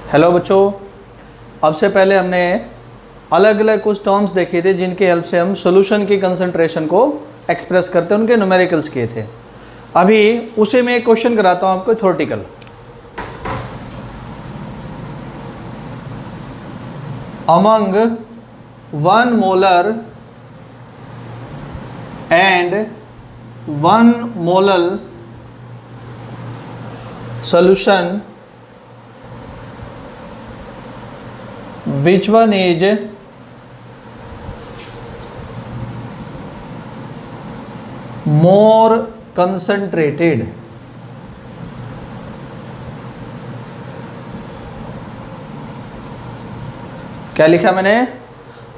Hello बच्चों, अब से पहले हमने अलग अलग कुछ टर्म्स देखे थे जिनके हेल्प से हम सॉल्यूशन की कंसंट्रेशन को एक्सप्रेस करते हैं, उनके न्यूमेरिकल्स किए थे। अभी उसी में एक क्वेश्चन कराता हूँ आपको theoretical. Among 1 molar and 1 molal solution, which one is more concentrated? क्या लिखा मैंने?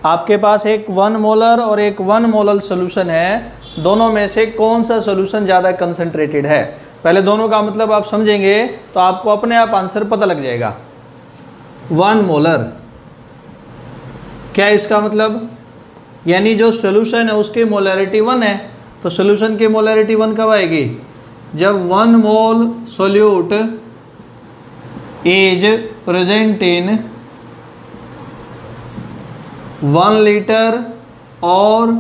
आपके पास एक 1 मोलर और एक 1 मोलल सोल्यूशन है, दोनों में से कौन सा सोल्यूशन ज़्यादा कंसंट्रेटेड है? पहले दोनों का मतलब आप समझेंगे तो आपको अपने आप आंसर पता लग जाएगा। 1 मोलर क्या इसका मतलब, यानी जो सोल्यूशन है उसकी मोलैरिटी 1 है, तो सोल्यूशन की मोलैरिटी 1 कब आएगी? जब 1 mole solute is present in 1 litre और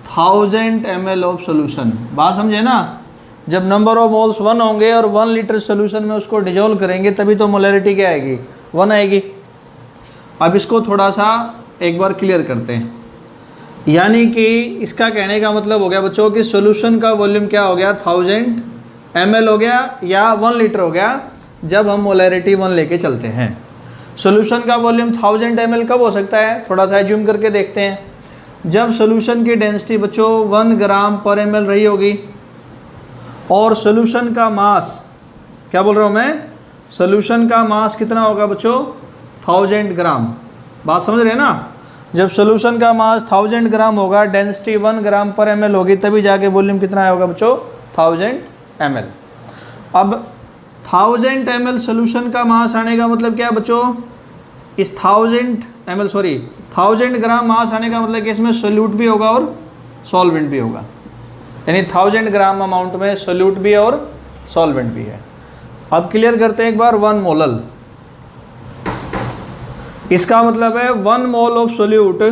1000 ml ऑफ सोल्यूशन। बात समझे ना? जब नंबर ऑफ मोल्स 1 होंगे और 1 लीटर सोल्यूशन में उसको डिजोल्व करेंगे तभी तो मोलैरिटी क्या आएगी? 1 आएगी। अब इसको थोड़ा सा एक बार क्लियर करते हैं। यानी कि इसका कहने का मतलब हो गया बच्चों कि सोल्यूशन का वॉल्यूम क्या हो गया? 1000 ml हो गया या 1 लीटर हो गया जब हम मोलैरिटी 1 लेके चलते हैं। सोल्यूशन का वॉल्यूम 1000 ml कब हो सकता है? थोड़ा सा एज्यूम करके देखते हैं। जब सोल्यूशन की डेंसिटी बच्चों 1 ग्राम पर ml रही होगी और सोल्यूशन का मास, क्या बोल रहा हूँ मैं, सोल्यूशन का मास कितना होगा बच्चों? 1000 ग्राम। बात समझ रहे हैं ना? जब सोल्यूशन का मास 1000 ग्राम होगा, डेंसिटी 1 ग्राम पर ml होगी, तभी जाके वॉल्यूम कितना होगा बच्चों? 1000 ml। अब 1000 ml सोल्यूशन का मास आने का मतलब क्या है बच्चों? इस 1000 ग्राम मास आने का मतलब कि इसमें सोल्यूट भी होगा और सॉल्वेंट भी होगा, यानी 1000 ग्राम अमाउंट में सोल्यूट भी और सॉल्वेंट भी है। अब क्लियर करते हैं एक बार 1 मोलल। इसका मतलब है 1 मोल ऑफ सोल्यूट,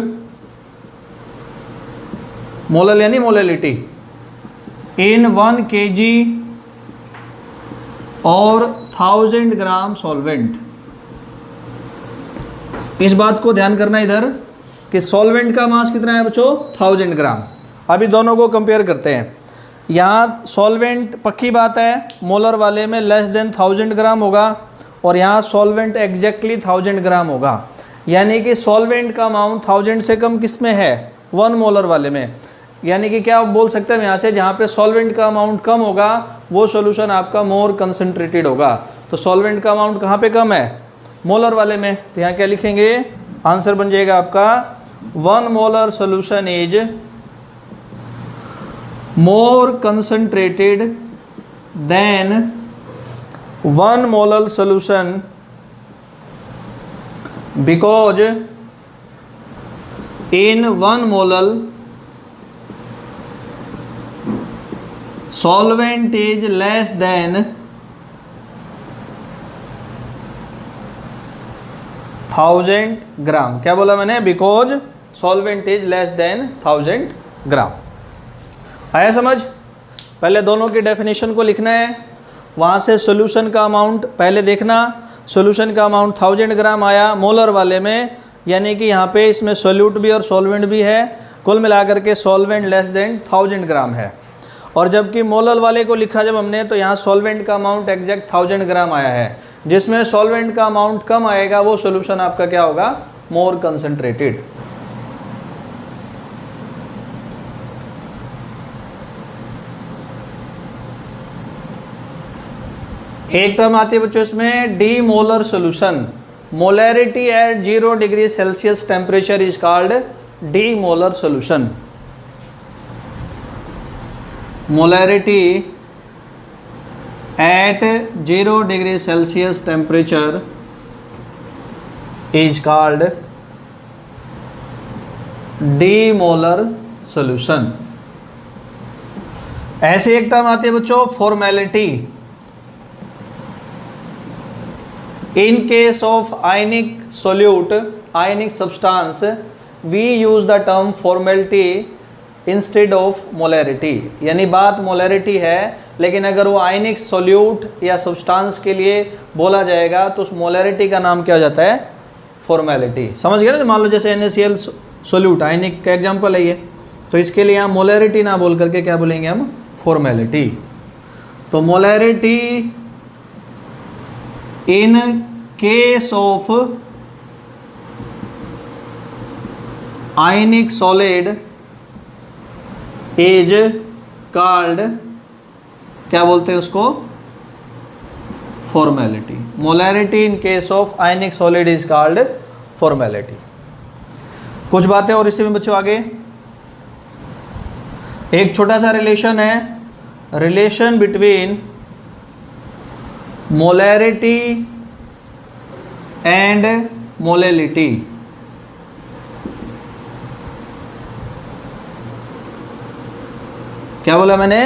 मोलल यानी मोलैलिटी, इन 1 kg और 1000 ग्राम सॉल्वेंट। इस बात को ध्यान करना इधर कि सॉल्वेंट का मास कितना है बच्चों? 1000 ग्राम। अभी दोनों को कंपेयर करते हैं। यहाँ सॉल्वेंट पक्की बात है मोलर वाले में लेस देन 1000 ग्राम होगा और यहाँ सॉल्वेंट एग्जैक्टली 1000 ग्राम होगा, यानी कि सॉल्वेंट का अमाउंट 1000 से कम किस में है? 1 मोलर वाले में। यानी कि क्या आप बोल सकते हैं यहाँ से, जहाँ पे सॉल्वेंट का अमाउंट कम होगा वो सोल्यूशन आपका मोर कंसनट्रेटेड होगा। तो सॉल्वेंट का अमाउंट कहाँ पे कम है? मोलर वाले में। तो यहाँ क्या लिखेंगे? आंसर बन जाएगा आपका 1 molar solution is more concentrated than 1 molar solution because in 1 molar solvent is less than 1000 ग्राम। क्या बोला मैंने? Because solvent is less than 1000 ग्राम। आया समझ? पहले दोनों की डेफिनेशन को लिखना है, वहाँ से सोल्यूशन का अमाउंट पहले देखना। सोल्यूशन का अमाउंट 1000 ग्राम आया मोलर वाले में, यानी कि यहाँ पे इसमें सोल्यूट भी और सॉल्वेंट भी है, कुल मिलाकर के सॉल्वेंट लेस देन 1000 ग्राम है। और जबकि मोलर वाले को लिखा जब हमने, तो यहाँ सॉल्वेंट का अमाउंट एग्जैक्ट 1000 ग्राम आया है। जिसमें सॉल्वेंट का अमाउंट कम आएगा वो सोल्यूशन आपका क्या होगा? मोर कंसनट्रेटेड। एक टर्म आती है बच्चों इसमें demolar solution. Molarity at 0 degree Celsius temperature is called demolar solution. Molarity at 0 degree Celsius temperature is called demolar solution. ऐसे एक टर्म आती है बच्चों formality. In case of ionic solute, ionic substance, we use the term formality instead of molarity. यानी बात molarity है, लेकिन अगर वो आयनिक सोल्यूट या सब्सटेंस के लिए बोला जाएगा तो उस मोलैरिटी का नाम क्या हो जाता है? फॉर्मेलिटी। समझ गए ना? मान लो जैसे NaCl सोल्यूट आयनिक का एग्जाम्पल है ये, तो इसके लिए हम मोलैरिटी ना बोल करके क्या बोलेंगे हम? फॉर्मेलिटी। तो molarity in case of ionic solid is called, क्या बोलते हैं उसको? Formality. Molarity in case of ionic solid is called formality. कुछ बातें और इसी में बच्चों आगे एक छोटा सा रिलेशन है, relation between molarity and molality. क्या बोला मैंने?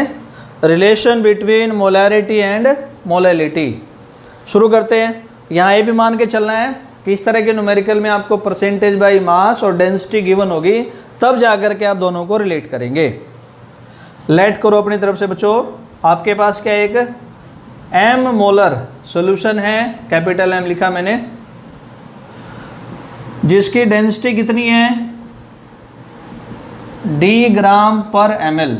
Relation between molarity and molality. शुरू करते हैं। यहाँ ये भी मान के चलना है कि इस तरह के न्यूमेरिकल में आपको परसेंटेज बाय मास और डेंसिटी गिवन होगी, तब जाकर के आप दोनों को रिलेट करेंगे। लेट करो अपनी तरफ से बच्चों। आपके पास क्या एक m मोलर सॉल्यूशन है, कैपिटल M लिखा मैंने, जिसकी डेंसिटी कितनी है? d gram per ml।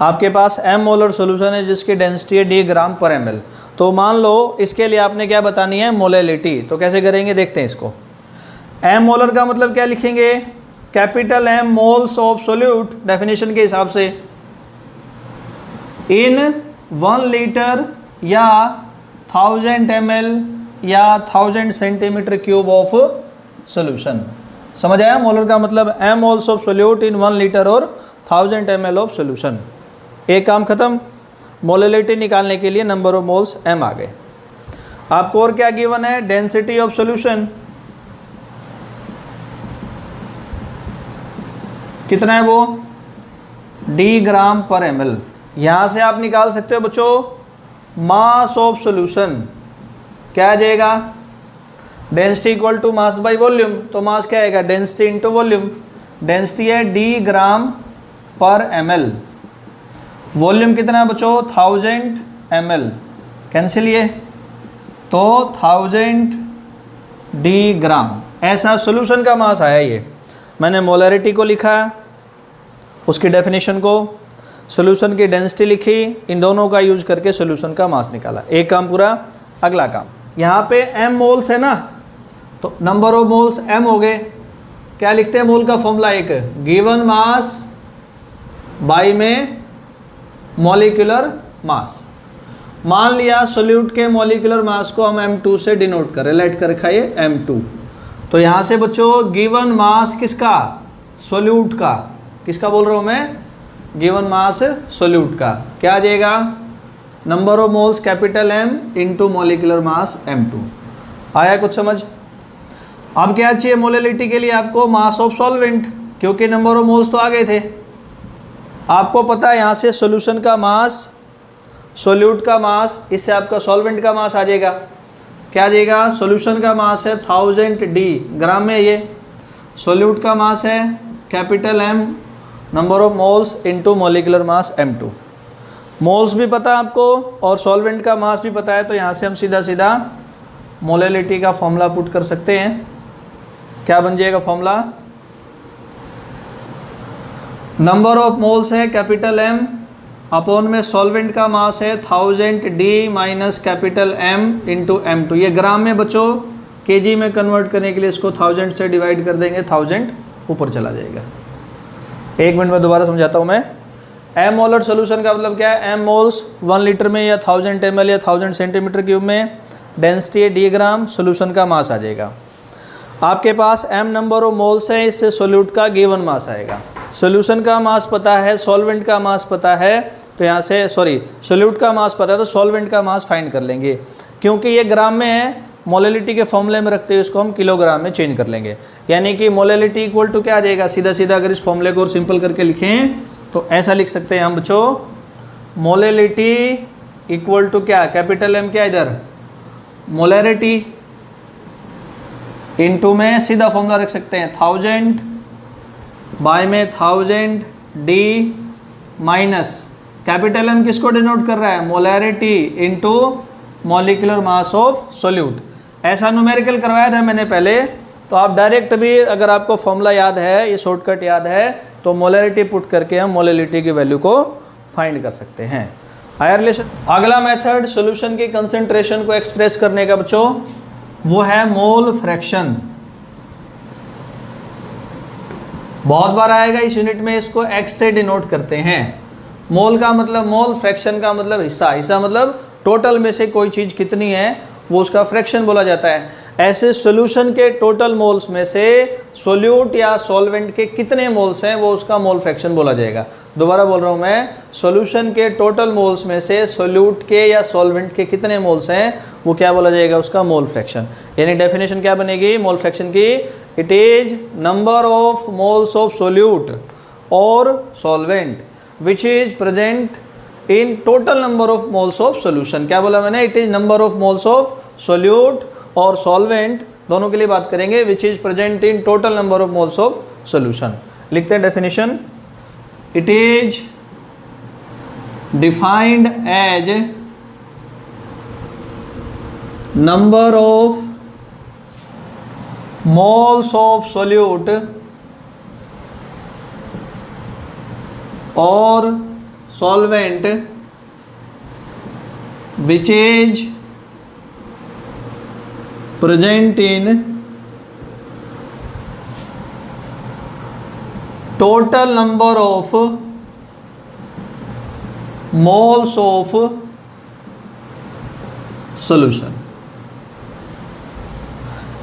आपके पास m मोलर सॉल्यूशन है जिसकी डेंसिटी है d ग्राम पर ml। तो मान लो इसके लिए आपने क्या बतानी है? मोलेलिटी। तो कैसे करेंगे देखते हैं इसको। m मोलर का मतलब क्या लिखेंगे? Capital M moles of solute, definition के हिसाब से, इन 1 लीटर या 1000 ml या 1000 सेंटीमीटर क्यूब ऑफ सोल्यूशन। समझ आया? मोलर का मतलब m moles of solute in 1 litre और 1000 ml ऑफ सोल्यूशन। एक काम खत्म। मोलेलिटी निकालने के लिए नंबर ऑफ मोल्स m आ गए। आपको और क्या गिवन है? डेंसिटी ऑफ सोल्यूशन कितना है? वो d ग्राम पर ml। यहां से आप निकाल सकते हो बच्चों मास ऑफ सोल्यूशन। क्या आ जाएगा? Density equal to mass by volume. तो मास क्या आएगा? Density into volume. डेंसिटी है d gram per ml। Volume कितना है बच्चों? 1000 ml। कैंसिल ये, तो 1000 d ग्राम, ऐसा सोल्यूशन का मास आया। ये मैंने मोलैरिटी को लिखा, उसकी डेफिनेशन को, सोल्यूशन की डेंसिटी लिखी, इन दोनों का यूज करके सोल्यूशन का मास निकाला। एक काम पूरा। अगला काम, यहाँ पे m मोल्स है ना, तो नंबर ऑफ मोल्स m हो गए। क्या लिखते हैं? मोल का फॉर्मूला एक, गिवन मास बाई में मॉलिक्यूलर मास। मान लिया सोल्यूट के मॉलिक्यूलर मास को हम m2 से डिनोट करें, लेट कर रखा है m2। तो यहाँ से बच्चों गिवन मास किसका? सोल्यूट का। किसका बोल रहा हूँ मैं? गिवन मास सोल्यूट का। क्या आ जाएगा? Number of moles capital M into molecular mass m2। आया कुछ समझ? अब क्या चाहिए मोलेलिटी के लिए? आपको मास ऑफ सॉल्वेंट, क्योंकि नंबर ऑफ मोल्स तो आ गए थे। आपको पता है यहाँ से सोल्यूशन का मास, सोल्यूट का मास, इससे आपका सॉल्वेंट का मास आ जाएगा। क्या आ जाएगा? सोल्यूशन का मास है 1000 d ग्राम में, ये सोल्यूट का मास है capital M number of moles into molecular mass m2। Moles भी पता है आपको और सॉल्वेंट का मास भी पता है, तो यहाँ से हम सीधा सीधा मोलेलिटी का फॉर्मूला पुट कर सकते हैं। क्या बन जाएगा फॉर्मूला? नंबर ऑफ मोल्स है कैपिटल M, अपॉन में सॉल्वेंट का मास है 1000 d minus capital M into m2। ये ग्राम में बच्चों kg में कन्वर्ट करने के लिए इसको 1000 से डिवाइड कर देंगे, 1000 ऊपर चला जाएगा। एक मिनट में दोबारा समझाता हूँ मैं। m मोलर सोल्यूशन का मतलब क्या है? m मोल्स 1 लीटर में या 1000 ml या 1000 सेंटीमीटर क्यूब में, डेंसिटी है d ग्राम, सोल्यूशन का मास आ जाएगा। आपके पास m नंबर ऑफ मोल्स है, इससे सोल्यूट का गिवन मास आएगा। सोल्यूशन का मास पता है, सॉल्वेंट का मास पता है, तो यहाँ से सोल्यूट का मास पता है तो सॉल्वेंट का मास फाइंड कर लेंगे। क्योंकि ये ग्राम में है, मोलेलिटी के फॉर्मूले में रखते हुए इसको हम किलोग्राम में चेंज कर लेंगे। यानी कि मोलेलिटी इक्वल टू क्या आ जाएगा? सीधा सीधा अगर इस फॉर्मूले को और सिंपल करके लिखें तो ऐसा लिख सकते हैं हम बच्चों, मोलेलिटी इक्वल टू क्या? कैपिटल M क्या इधर? मोलैरिटी इनटू में सीधा फॉर्मूला रख सकते हैं 1000 बाय में 1000 डी माइनस कैपिटल एम किसको डिनोट कर रहा है, molarity into molecular mass of solute. ऐसा न्यूमेरिकल करवाया था मैंने पहले, तो आप डायरेक्ट भी अगर आपको फॉर्मूला याद है, ये शॉर्टकट याद है, तो मोलैरिटी पुट करके हम मोलैरिटी की वैल्यू को फाइंड कर सकते हैं। आया रिलेशन। अगला मेथड सॉल्यूशन की कंसंट्रेशन को एक्सप्रेस करने का बच्चों, वो है मोल फ्रैक्शन। बहुत बार आएगा इस यूनिट में, इसको एक्स से डिनोट करते हैं। मोल का मतलब मोल, फ्रैक्शन का मतलब हिस्सा, हिस्सा मतलब टोटल में से कोई चीज़ कितनी है वो उसका फ्रैक्शन बोला जाता है। ऐसे सॉल्यूशन के टोटल मोल्स में से सोल्यूट या सॉल्वेंट के कितने मोल्स हैं वो उसका मोल फ्रैक्शन बोला जाएगा। दोबारा बोल रहा हूँ मैं, सॉल्यूशन के टोटल मोल्स में से सोल्यूट के या सॉल्वेंट के कितने मोल्स हैं वो क्या बोला जाएगा, उसका मोल फ्रैक्शन। यानी डेफिनेशन क्या बनेगी मोल फ्रैक्शन की, it is number of moles of solute और solvent which is present in total number of moles of solution. क्या बोला मैंने, it is number of moles of solute और सॉल्वेंट, दोनों के लिए बात करेंगे, which is present in total number of moles of solution. लिखते हैं definition, it is defined as number of moles of solute और solvent which is present in total number of moles of solution।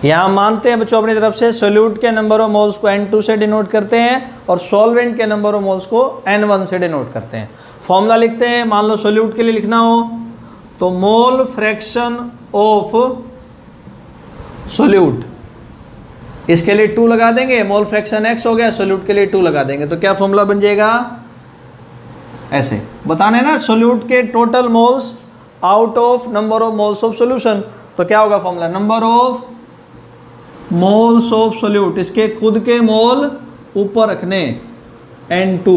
यहाँ मानते हैं बच्चों अपनी तरफ से सोल्यूट के नंबर ऑफ मोल्स को N2 से डिनोट करते हैं और सॉल्वेंट के नंबर ऑफ मोल्स को N1 से डिनोट करते हैं। फॉर्मूला लिखते हैं, मान लो सोल्यूट के लिए लिखना हो तो मोल फ्रैक्शन ऑफ सोल्यूट, इसके लिए 2 लगा देंगे, मोल फ्रैक्शन x हो गया, सोल्यूट के लिए 2 लगा देंगे, तो क्या फॉर्मूला बन जाएगा, ऐसे बताने ना, सोल्यूट के total moles out of number of moles of solution, तो क्या होगा formula, number of moles of solute, इसके खुद के मोल ऊपर रखने N2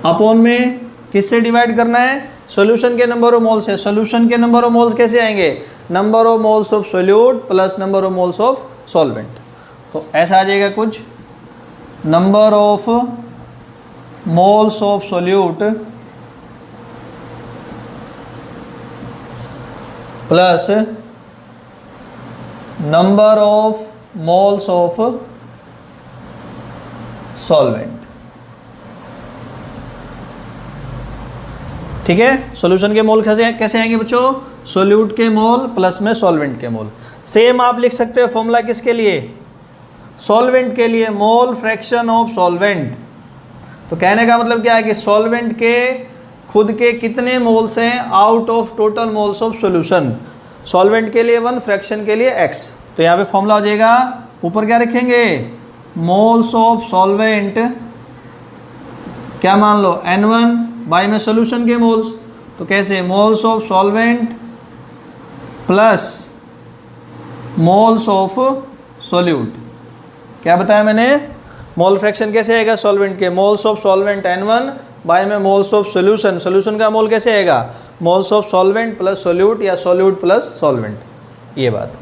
अपॉन में किससे डिवाइड करना है, सॉल्यूशन के नंबर ऑफ मोल्स है। सॉल्यूशन के नंबर ऑफ मोल्स कैसे आएंगे, number of moles of solute plus number of moles of solvent, तो ऐसा आ जाएगा कुछ, number of moles of solute plus number of moles of solvent. ठीक है, सॉल्यूशन के मोल कैसे आएंगे बच्चों, सोल्यूट के मोल प्लस में सॉल्वेंट के मोल। सेम आप लिख सकते हो फॉर्मूला किसके लिए, सॉल्वेंट के लिए, मोल फ्रैक्शन ऑफ सॉल्वेंट। तो कहने का मतलब क्या है कि सॉल्वेंट के खुद के कितने मोल्स हैं out of total moles of solution, solvent के लिए 1, फ्रैक्शन के लिए x। तो यहाँ पे फॉर्मूला हो जाएगा, ऊपर क्या रखेंगे, मोल्स ऑफ सॉल्वेंट, क्या मान लो N1 बाई में सॉल्यूशन के मोल्स, तो कैसे, moles of solvent plus moles of solute. क्या बताया मैंने, मोल फ्रैक्शन कैसे आएगा, सॉल्वेंट के moles of solvent N1 by में मोल्स ऑफ सोल्यूशन, सोल्यूशन का मोल कैसे आएगा, moles of solvent plus solute या सोल्यूट प्लस सॉल्वेंट। ये बात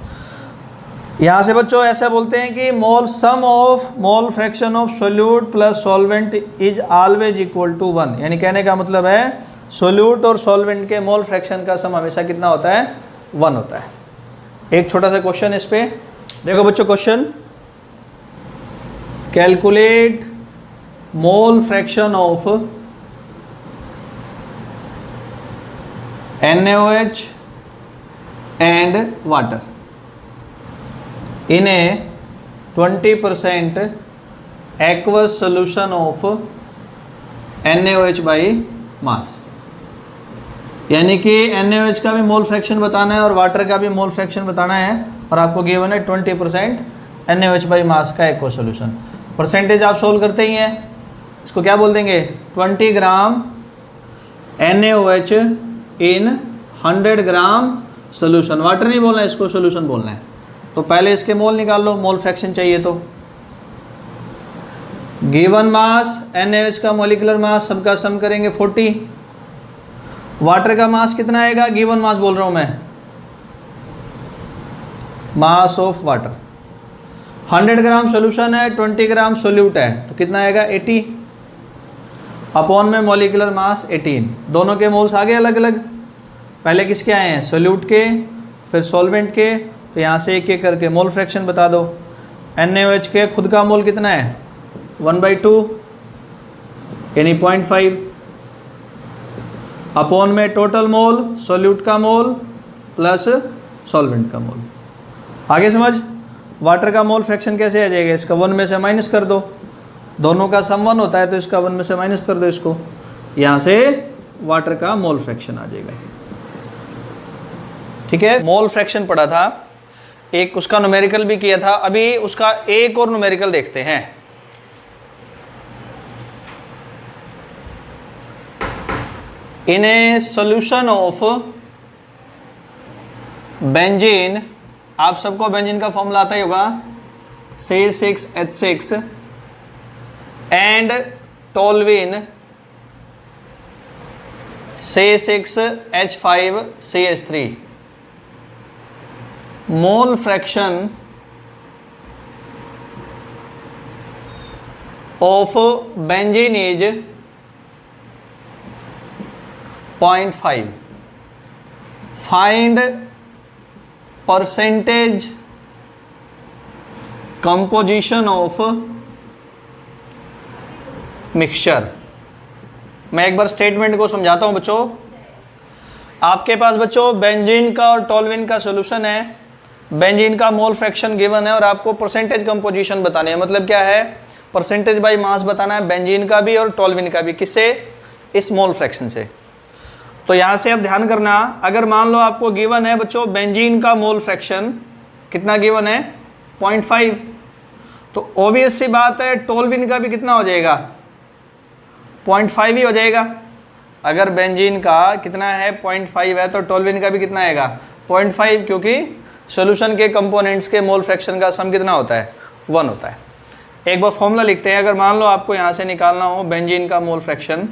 यहाँ से बच्चों ऐसा बोलते हैं कि mole sum of mole fraction of solute plus solvent is always equal to 1। यानी कहने का मतलब है सोल्यूट और सॉल्वेंट के मोल फ्रैक्शन का सम हमेशा कितना होता है, 1 होता है। एक छोटा सा क्वेश्चन इस पे देखो बच्चों, question, calculate mole fraction of NaOH and water in a 20% aqueous solution of NaOH by mass। यानी कि NaOH का भी मोल फ्रैक्शन बताना है और वाटर का भी मोल फ्रैक्शन बताना है, और आपको गिवन है 20% NaOH by mass का एक्वस सोल्यूशन। परसेंटेज आप सोल्व करते ही हैं, इसको क्या बोल देंगे, 20 ग्राम NaOH इन 100 ग्राम सोल्यूशन, वाटर नहीं बोलना है इसको, सोल्यूशन बोलना है। तो पहले इसके मोल निकाल लो, मोल फ्रैक्शन चाहिए। तो गिवन मास NaOH का मोलिकुलर मास सबका सम करेंगे 40। वाटर का मास कितना आएगा, गिवन मास बोल रहा हूं मैं, mass of water. 100 gram solution है, 20 ग्राम सोल्यूट है, तो कितना आएगा 80 अपॉन में मोलिकुलर मास 18। दोनों के मोल्स आगे अलग अलग, पहले किसके आए हैं, सोल्यूट के, फिर सॉल्वेंट के। तो यहाँ से एक एक करके मोल फ्रैक्शन बता दो। NaOH के खुद का मोल कितना है 1/2 यानी 0.5 अपॉन में टोटल मोल, सोल्यूट का मोल प्लस सॉल्वेंट का मोल। आगे समझ। वाटर का मोल फ्रैक्शन कैसे आ जाएगा, इसका 1 में से माइनस कर दो, दोनों का सम 1 होता है तो इसका 1 में से माइनस कर दो इसको, यहाँ से वाटर का मोल फ्रैक्शन आ जाएगा। ठीक है, मोल फ्रैक्शन पढ़ा था, एक उसका न्यूमेरिकल भी किया था। अभी उसका एक और न्यूमेरिकल देखते हैं। In a solution of benzene, आप सबको बेंजीन का फॉर्मूला आता ही होगा, C6H6 and toluene C6H5CH3। Mole fraction of benzene is 0.5। Find percentage composition of mixture. मैं एक बार स्टेटमेंट को समझाता हूं बच्चों। आपके पास बच्चों बेंजीन का और टोल्विन का सॉल्यूशन है, बेंजीन का मोल फ्रैक्शन गिवन है और आपको परसेंटेज कंपोजिशन बतानी है। मतलब क्या है, परसेंटेज बाय मास बताना है बेंजीन का भी और टोल्विन का भी। किससे, इस मोल फ्रैक्शन से। तो यहाँ से अब ध्यान करना, अगर मान लो आपको गिवन है बच्चों बेंजीन का मोल फ्रैक्शन कितना गिवन है 0.5, तो ऑब्वियस सी बात है टोल्विन का भी कितना हो जाएगा 0.5 ही हो जाएगा। अगर बेंजीन का कितना है 0.5 है तो टोल्विन का भी कितना आएगा 0.5, क्योंकि सॉल्यूशन के कंपोनेंट्स के मोल फ्रैक्शन का सम कितना होता है 1 होता है। एक बार फॉर्मूला लिखते हैं। अगर मान लो आपको यहाँ से निकालना हो बेंजीन का मोल फ्रैक्शन,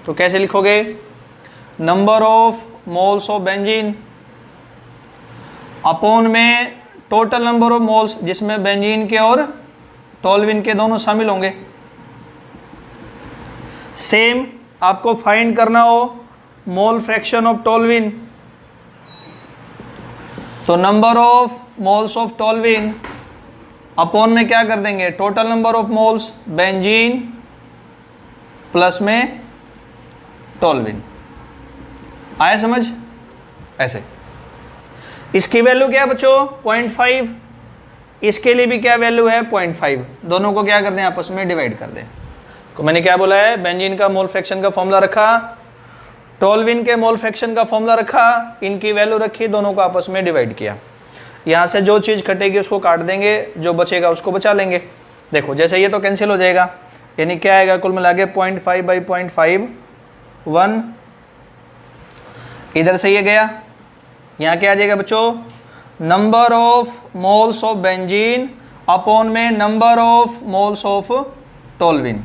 तो कैसे लिखोगे, number of moles of benzene upon में टोटल नंबर ऑफ मोल्स, जिसमें बेंजीन के और टोल्विन के दोनों शामिल होंगे। सेम आपको फाइंड करना हो मोल फ्रैक्शन ऑफ टोल्विन, तो number of moles of toluene upon में क्या कर देंगे, total number of moles benzene plus में टोल्विन। आया समझ। ऐसे इसकी वैल्यू क्या है बच्चों 0.5, इसके लिए भी क्या वैल्यू है 0.5। दोनों को क्या कर दें, आपस में डिवाइड कर दें। तो मैंने क्या बोला है, बेंजीन का मोल फ्रैक्शन का फॉर्मूला रखा, टोल्विन के मोल फ्रैक्शन का फॉर्मूला रखा, इनकी वैल्यू रखी, दोनों को आपस में डिवाइड किया। यहाँ से जो चीज़ कटेगी उसको काट देंगे, जो बचेगा उसको बचा लेंगे। देखो जैसे ये तो कैंसिल हो जाएगा, यानी क्या आएगा कुल मिला के 0.5/0.5 1, इधर से ये गया, यहाँ क्या आ जाएगा बच्चों, number of moles of benzene upon में नंबर ऑफ मोल्स ऑफ टोल्विन,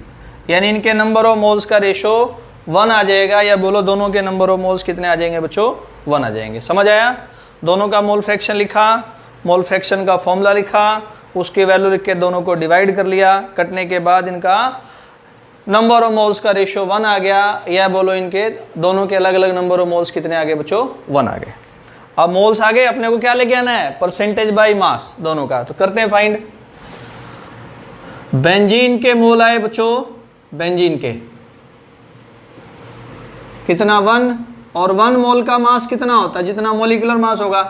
यानी इनके नंबर ऑफ मोल्स का रेशो 1 आ जाएगा। या बोलो दोनों के नंबर ऑफ मोल्स कितने आ जाएंगे बच्चों 1 आ जाएंगे। समझ आया। दोनों का मोल फ्रैक्शन लिखा, मोल फ्रैक्शन का फॉर्मूला लिखा, उसकी वैल्यू लिख के दोनों को डिवाइड कर लिया, कटने के बाद इनका नंबर ऑफ मोल्स का रेशियो 1 आ गया। या बोलो इनके दोनों के अलग अलग नंबर ऑफ मोल्स कितने आ गए बच्चों 1 आ गए। अब मोल्स आ गए, अपने को क्या लेके आना है, परसेंटेज बाय मास दोनों का। तो करते हैं फाइंड। बेंजीन के मोल आए बच्चों, बेंजीन के कितना 1, और 1 मोल का मास कितना होता है, जितना मोलिकुलर मास होगा।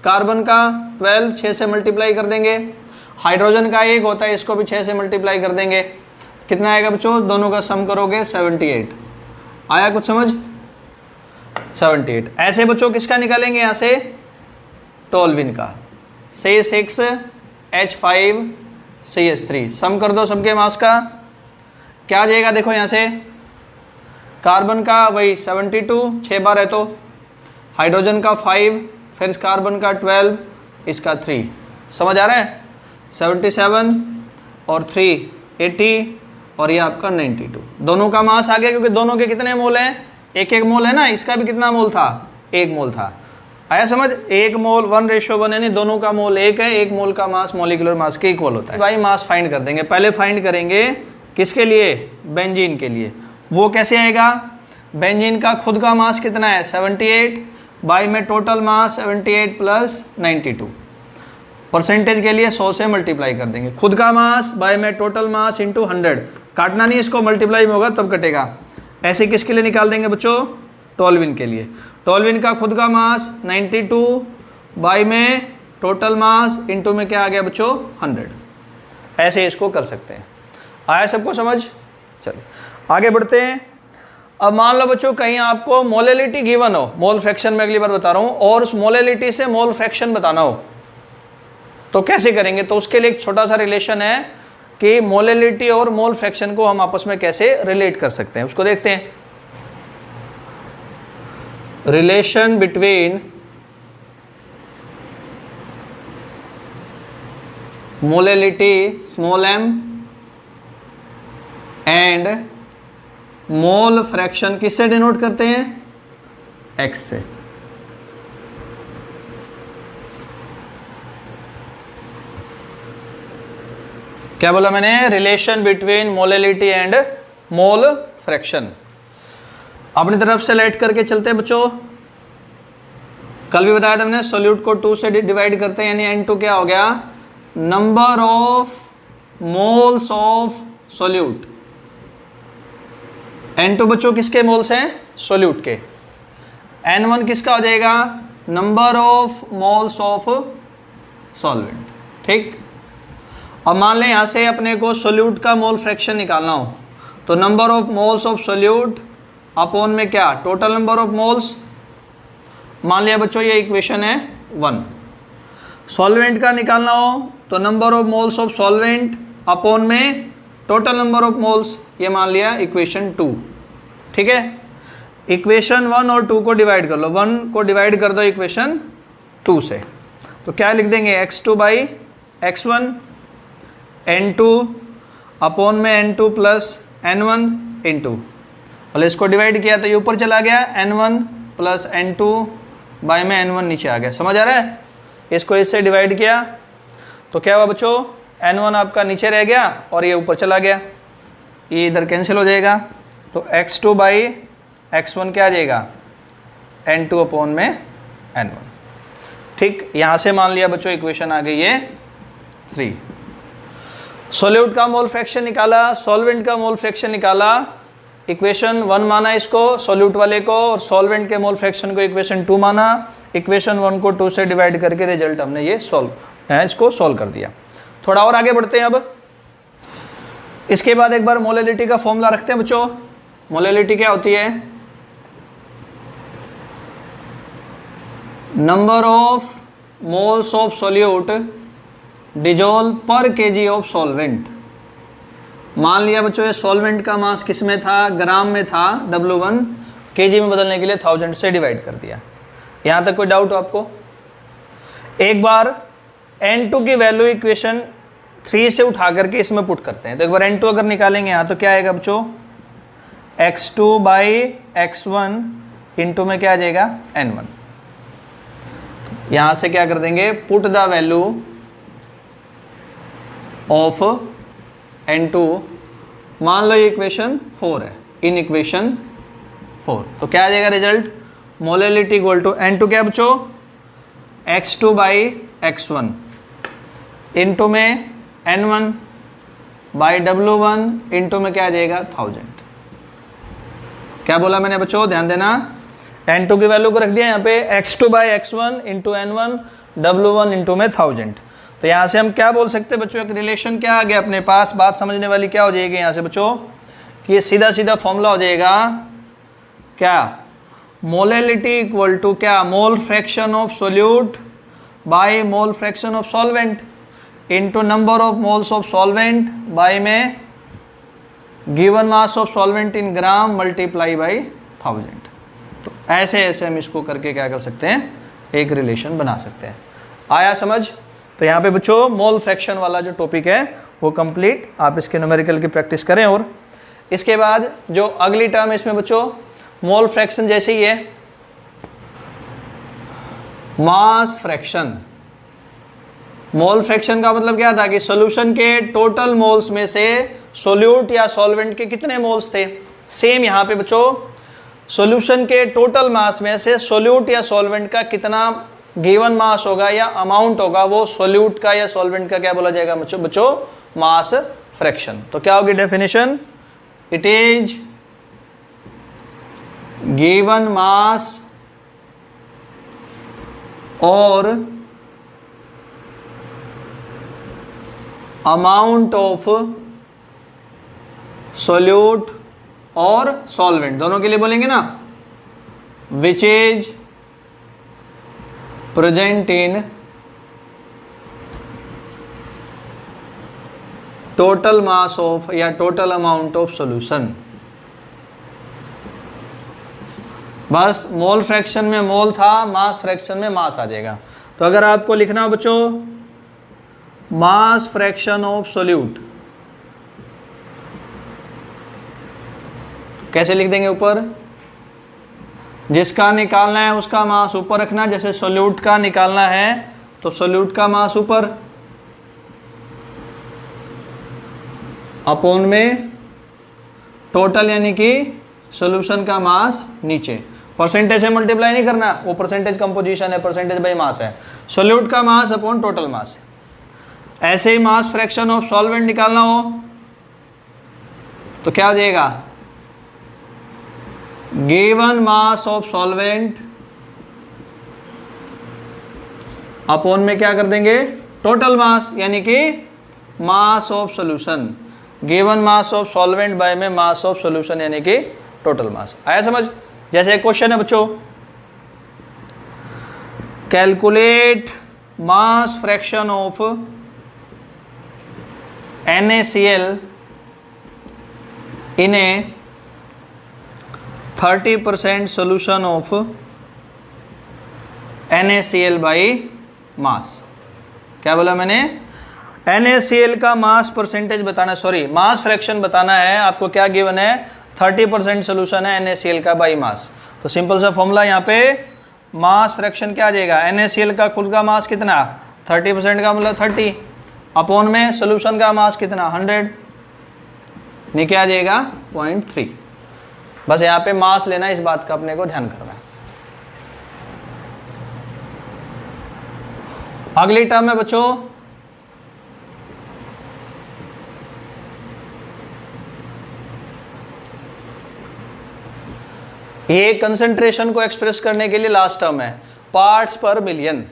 कार्बन का 12 6 से मल्टीप्लाई कर देंगे, हाइड्रोजन का 1 होता है, इसको भी 6 से मल्टीप्लाई कर देंगे। कितना आएगा बच्चों, दोनों का सम करोगे 78। आया कुछ समझ, 78। ऐसे बच्चों किसका निकालेंगे, यहाँ से टोल्विन का, C6H5CH3। सम कर दो सबके मास का, क्या आ जाएगा देखो यहाँ से, कार्बन का वही 72 6 बार है, तो हाइड्रोजन का 5 फिर इस कार्बन का 12, इसका 3। समझ आ रहा है? 77 और 3 80 और ये आपका 92। दोनों का मास आ गया, क्योंकि दोनों के कितने मोल हैं? एक एक मोल है ना। इसका भी कितना मोल था? 1 मोल था। आया समझ? 1 मोल 1:1 यानी दोनों का मोल 1 है। 1 मोल का मास मॉलिक्यूलर मास के इक्वल होता है। भाई मास फाइंड कर देंगे। पहले फाइंड करेंगे किसके लिए? बेंजीन के लिए। वो कैसे आएगा? बेंजीन का खुद का मास कितना है? 78 बाई में टोटल मास 78 प्लस 92। परसेंटेज के लिए 100 से मल्टीप्लाई कर देंगे। खुद का मास बाय में टोटल मास इंटू 100। काटना नहीं, इसको मल्टीप्लाई में होगा तब कटेगा। ऐसे किसके लिए निकाल देंगे बच्चों? टॉल्विन के लिए। टॉल्विन का खुद का मास 92 बाई में टोटल मास इंटू में क्या आ गया बच्चों? 100। ऐसे इसको कर सकते हैं। आया सबको समझ? चलिए आगे बढ़ते हैं। अब मान लो बच्चों कहीं आपको मोलेलिटी गिवन हो, मोल फ्रैक्शन में अगली बार बता रहा हूँ, और उस मोलेलिटी से मोल फ्रैक्शन बताना हो तो कैसे करेंगे? तो उसके लिए एक छोटा सा रिलेशन है कि मोलेलिटी और मोल फ्रैक्शन को हम आपस में कैसे रिलेट कर सकते हैं, उसको देखते हैं। Relation between molality small m and mole fraction किससे डिनोट करते हैं? x से। क्या बोला मैंने? Relation between molality and mole fraction. अपनी तरफ से लाइट करके चलते हैं बच्चों। कल भी बताया था मैंने, सोल्यूट को 2 से डिवाइड करते हैं, यानी N2 क्या हो गया? Number of moles of solute. N2 बच्चों किसके मोल्स हैं? सोल्यूट के। N1 किसका हो जाएगा? Number of moles of solvent. ठीक। अब मान लें यहाँ से अपने को सोल्यूट का मोल फ्रैक्शन निकालना हो तो number of moles of solute upon में क्या? Total number of moles. मान लिया बच्चों ये इक्वेशन है 1। सॉल्वेंट का निकालना हो तो number of moles of solvent upon में टोटल नंबर ऑफ मोल्स, ये मान लिया इक्वेशन 2। ठीक है। इक्वेशन 1 और 2 को डिवाइड कर लो। 1 को डिवाइड कर दो इक्वेशन 2 से, तो क्या लिख देंगे? x2 by x1 N2 upon में N2 प्लस N1 इंटू, और इसको डिवाइड किया तो ये ऊपर चला गया N1 प्लस N2 बाई में N1 नीचे आ गया। समझ आ रहा है? इसको इससे डिवाइड किया तो क्या हुआ बच्चों? N1 आपका नीचे रह गया और ये ऊपर चला गया, ये इधर कैंसिल हो जाएगा। तो x2 बाई x1 क्या आ जाएगा? N2 अपॉन में N1। ठीक। यहाँ से मान लिया बच्चों इक्वेशन आ गई ये 3। सोल्यूट का मोल फ्रैक्शन निकाला, सॉल्वेंट का मोल फ्रैक्शन निकाला, इक्वेशन 1 माना इसको सोल्यूट वाले को, और सॉल्वेंट के मोल फ्रैक्शन को इक्वेशन 2 माना। इक्वेशन 1 को 2 से डिवाइड करके रिजल्ट हमने ये इसको सॉल्व कर दिया। थोड़ा और आगे बढ़ते हैं। अब इसके बाद एक बार मोलेलिटी का फॉर्मूला रखते हैं बच्चों। मोलेलिटी क्या होती है? Number of moles of solute dissolve पर kg ऑफ सॉल्वेंट। मान लिया बच्चों ये सॉल्वेंट का मास किस में था? ग्राम में था, W1 kg में बदलने के लिए 1000 से डिवाइड कर दिया। यहाँ तक कोई डाउट हो आपको? एक बार N2 की वैल्यू इक्वेशन 3 से उठा करके इसमें पुट करते हैं। तो एक बार N2 अगर निकालेंगे यहाँ तो क्या आएगा बच्चों? x2 बाई x1 इंटू में क्या आ जाएगा? N1। यहाँ से क्या कर देंगे? Put the value of N2। मान लो ये इक्वेशन 4 है, इन इक्वेशन 4 तो क्या आ जाएगा result? Molality equal to N2 क्या बच्चों? x2 बाई x1 इंटू में N1 बाई W1 इंटू में क्या आ जाएगा? 1000। क्या बोला मैंने बच्चों? ध्यान देना। N2 की वैल्यू को रख दिया यहाँ पे x2 by x1 into N1 W1 into में 1000। तो यहाँ से हम क्या बोल सकते हैं बच्चों? एक रिलेशन क्या आ गया अपने पास? बात समझने वाली क्या हो जाएगी यहाँ से बच्चों कि ये सीधा सीधा फॉर्मूला हो जाएगा क्या? मोलेलिटी इक्वल टू क्या? Mole fraction of solute by mole fraction of solvent into number of moles of solvent by में given mass of solvent in gram multiply by 1000। तो ऐसे ऐसे हम इसको करके क्या कर सकते हैं? एक रिलेशन बना सकते हैं। आया समझ? तो यहाँ पे बच्चों मोल फ्रैक्शन वाला जो टॉपिक है वो कंप्लीट, आप इसके न्यूमेरिकल की प्रैक्टिस करें। और इसके बाद जो अगली टर्म इसमें बच्चों मोल फ्रैक्शन जैसे ही है, मास फ्रैक्शन। मोल फ्रैक्शन का मतलब क्या था कि सॉल्यूशन के टोटल मोल्स में से सोल्यूट या सॉल्वेंट के कितने मोल्स थे। सेम यहाँ पे बच्चों सॉल्यूशन के टोटल मास में से सोल्यूट या सॉल्वेंट का कितना गिवन मास होगा या अमाउंट होगा, वो सोल्यूट का या सॉल्वेंट का क्या बोला जाएगा बच्चों? Mass fraction. तो क्या होगी definition? It is given mass और अमाउंट ऑफ सोल्यूट और सॉल्वेंट, दोनों के लिए बोलेंगे ना, विच is present in total mass of या टोटल अमाउंट ऑफ सॉल्यूशन। बस मोल फ्रैक्शन में मोल था, मास फ्रैक्शन में मास आ जाएगा। तो अगर आपको लिखना हो बच्चों मास फ्रैक्शन ऑफ सोल्यूट, कैसे लिख देंगे? ऊपर जिसका निकालना है उसका मास ऊपर रखना, जैसे सोल्यूट का निकालना है तो सोल्यूट का मास ऊपर, अपॉन में टोटल यानी कि सोल्यूशन का मास नीचे। परसेंटेज से मल्टीप्लाई नहीं करना, वो परसेंटेज कंपोजिशन है, परसेंटेज बाई मास है। सोल्यूट का मास अपॉन टोटल मास। ऐसे ही मास फ्रैक्शन ऑफ सॉल्वेंट निकालना हो तो क्या हो जाएगा? Given mass of solvent upon में क्या कर देंगे? टोटल मास, यानी कि mass of solution. Given mass of solvent by में मास ऑफ सॉल्यूशन यानी कि टोटल मास। आया समझ? जैसे एक क्वेश्चन है बच्चों, calculate mass fraction of NaCl in a 30% solution of NaCl by mass। क्या बोला मैंने? NaCl का मास परसेंटेज बताना, सॉरी मास फ्रैक्शन बताना है आपको। क्या गिवन है? 30% सोल्यूशन है NaCl का बाई मास। तो सिंपल सा फॉर्मूला यहाँ पे मास फ्रैक्शन क्या आ जाएगा? NaCl का खुद का मास कितना? 30% का मतलब 30, अपॉन में सोल्यूशन का मास कितना? 100, नहीं क्या आ जाएगा? 0.3। बस यहाँ पे मास लेना, इस बात का अपने को ध्यान करना है। अगली टर्म है बच्चों ये कंसंट्रेशन को एक्सप्रेस करने के लिए लास्ट टर्म है, पार्ट्स पर मिलियन।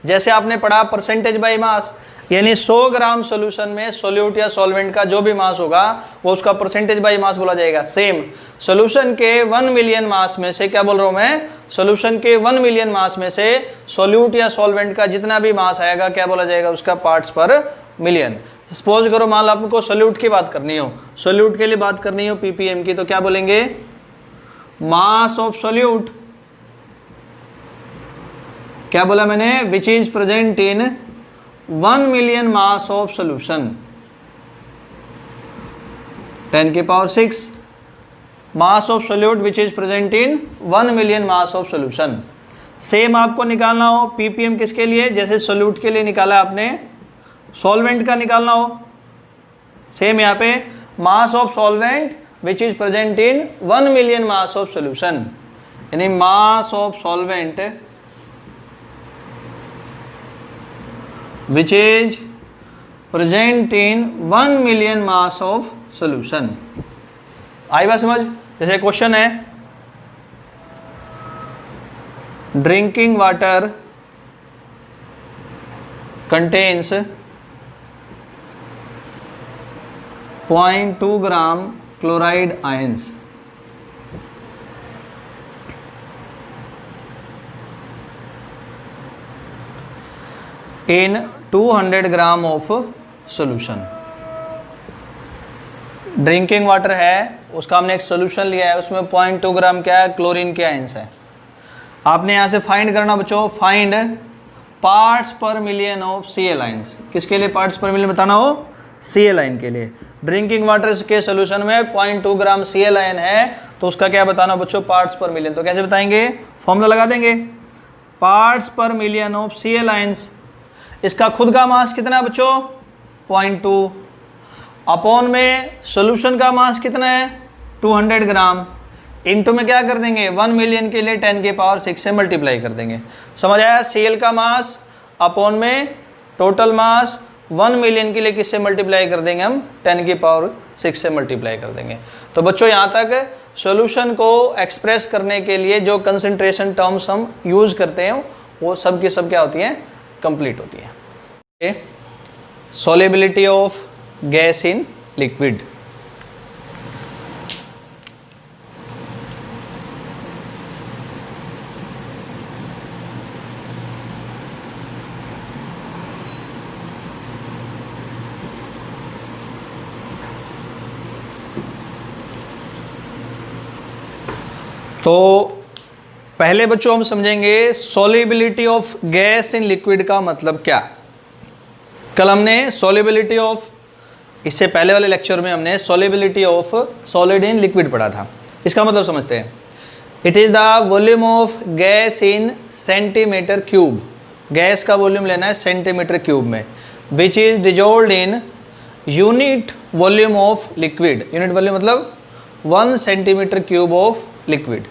जैसे आपने पढ़ा परसेंटेज बाई मास, यानी 100 ग्राम सॉल्यूशन में सोल्यूट या सॉल्वेंट का जो भी मास होगा वो उसका परसेंटेज बाई मास बोला जाएगा। सेम सॉल्यूशन के 1 मिलियन मास में से, क्या बोल रहा हूँ मैं? सॉल्यूशन के 1 मिलियन मास में से सोल्यूट या सॉल्वेंट का जितना भी मास आएगा क्या बोला जाएगा? उसका पार्ट्स पर मिलियन। सपोज करो मान लो आपको सोल्यूट की बात करनी हो, सोल्यूट के लिए बात करनी हो ppm की, तो क्या बोलेंगे? मास ऑफ सोल्यूट, क्या बोला मैंने? विच is present in 1 million mass of solution, 10⁶ mass of solute which is present in 1 million mass of solution. Same आपको निकालना हो ppm किसके लिए? जैसे सोल्यूट के लिए निकाला आपने, सॉल्वेंट का निकालना हो, सेम यहाँ पे mass of solvent which is present in 1 million mass of solution, यानी mass of solvent which is present in 1 million mass of solution। आई बात समझ? जैसे क्वेश्चन है, drinking water contains 0.2 gram chloride ions. In 200 gram of solution. Drinking water है, उसका हमने एक सोल्यूशन लिया है, उसमें 0.2 ग्राम क्या है? क्लोरीन के आयंस है। आपने यहाँ से फाइंड करना बच्चों, फाइंड पार्ट्स पर मिलियन ऑफ CaLines। किसके लिए पार्ट्स पर मिलियन बताना हो? CaLine के लिए। ड्रिंकिंग वाटर के सोल्यूशन में 0.2 ग्राम CaLine है, तो उसका क्या बताना बच्चों? पार्ट्स पर मिलियन। तो कैसे बताएंगे? फॉर्मूला लगा देंगे, पार्ट्स पर मिलियन ऑफ CaLines। इसका खुद का मास कितना है बच्चों? 0.2, अपॉन में सोल्यूशन का मास कितना है? 200 ग्राम, इनटू में क्या कर देंगे? 1 मिलियन के लिए 10 की पावर 6 से मल्टीप्लाई कर देंगे। समझ आया? Cl का मास अपॉन में टोटल मास 1 मिलियन के लिए किससे मल्टीप्लाई कर देंगे? हम 10 की पावर 6 से मल्टीप्लाई कर देंगे। तो बच्चों यहाँ तक सॉल्यूशन को एक्सप्रेस करने के लिए जो कंसंट्रेशन टर्म्स हम यूज़ करते हैं वो सब की सब क्या होती हैं? कंप्लीट होती हैं। Solubility of gas in liquid. तो पहले बच्चों हम समझेंगे solubility of gas in liquid का मतलब क्या। कल हमने सॉल्युबिलिटी ऑफ, इससे पहले वाले लेक्चर में हमने solubility of solid in liquid पढ़ा था। इसका मतलब समझते हैं। It is the volume of gas in centimetre cube. Gas का वॉल्यूम लेना है सेंटीमीटर क्यूब में, which is dissolved in unit volume of liquid. Unit volume मतलब 1 centimetre cube of liquid.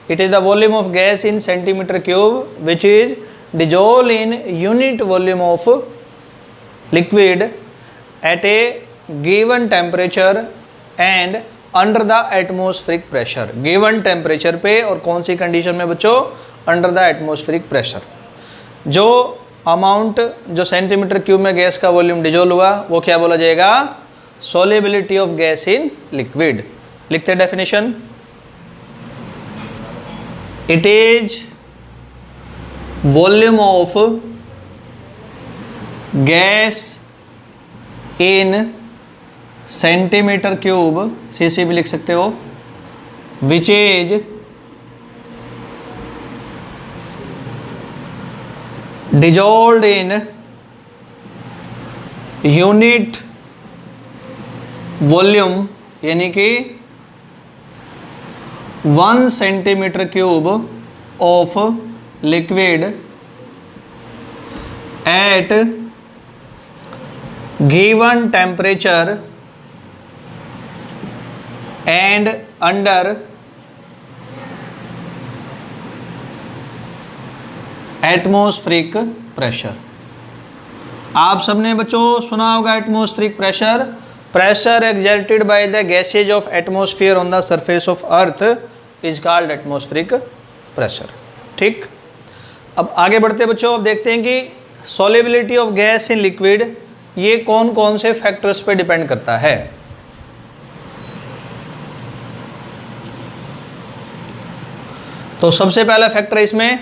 It is the volume of gas in centimeter cube which is dissolved in unit volume of liquid at a given temperature and under the atmospheric pressure. given temperature पे और कौन सी condition में बच्चों? under the atmospheric pressure। जो amount जो centimetre cube में gas का वॉल्यूम डिजोल्व हुआ वो क्या बोला जाएगा? solubility of gas in liquid। लिखते definition, it is volume of gas in centimeter cube, cc भी लिख सकते हो, which is dissolved in unit volume, यानी कि 1 centimetre cube of liquid at given temperature and under atmospheric pressure. आप सबने बच्चों सुना होगा atmospheric pressure. Pressure exerted by the gases of atmosphere on the surface of earth is called atmospheric pressure। ठीक, अब आगे बढ़ते बच्चों, अब देखते हैं कि solubility of gas in liquid ये कौन कौन से फैक्टर्स पे डिपेंड करता है। तो सबसे पहला फैक्टर इसमें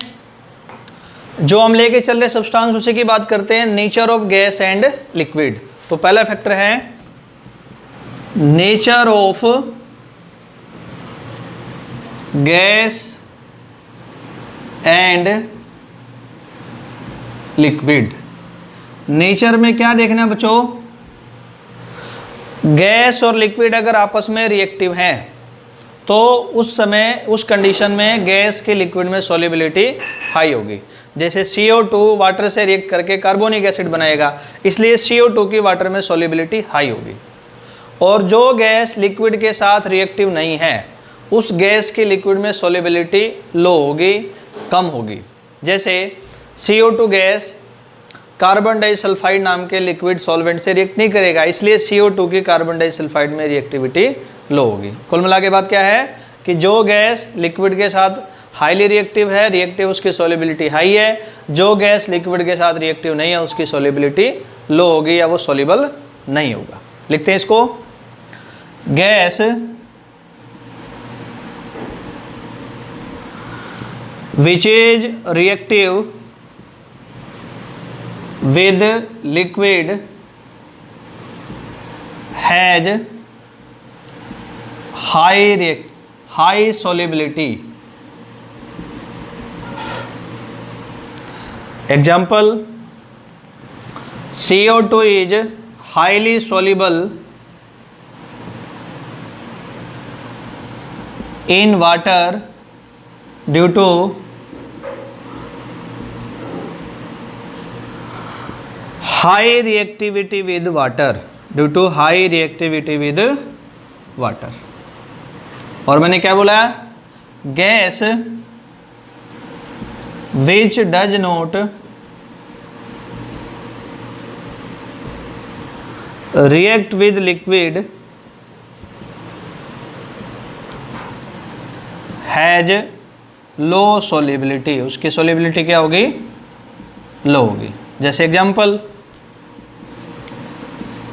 जो हम लेके चल रहे सब्सटेंस उसी की बात करते हैं, nature of gas and liquid. तो पहला फैक्टर है nature of gas and liquid. Nature में क्या देखना है बच्चों? गैस और लिक्विड अगर आपस में रिएक्टिव हैं तो उस समय उस कंडीशन में गैस के लिक्विड में सॉल्युबिलिटी हाई होगी। जैसे CO2 वाटर से रिएक्ट करके कार्बोनिक एसिड बनाएगा, इसलिए CO2 की वाटर में सॉल्युबिलिटी हाई होगी। और जो गैस लिक्विड के साथ रिएक्टिव नहीं है उस गैस के लिक्विड में सॉल्युबिलिटी लो होगी, कम होगी। जैसे CO2 गैस कार्बन डाइसल्फाइड नाम के लिक्विड सॉल्वेंट से रिएक्ट नहीं करेगा, इसलिए CO2 की कार्बन डाइसल्फाइड में रिएक्टिविटी लो होगी। कुल मिला के बात क्या है कि जो गैस लिक्विड के साथ हाईली रिएक्टिव है, रिएक्टिव उसकी सॉल्युबिलिटी हाई है। जो गैस लिक्विड के साथ रिएक्टिव नहीं है उसकी सॉल्युबिलिटी लो होगी या वो सॉल्युबल नहीं होगा। लिखते हैं इसको, gas which is reactive with liquid has high solubility example, CO2 is highly soluble in water due to high reactivity with water, due to high reactivity with water। और मैंने क्या बोला, gas which does not react with liquid has low solubility, उसकी solubility क्या होगी, लो होगी। जैसे example,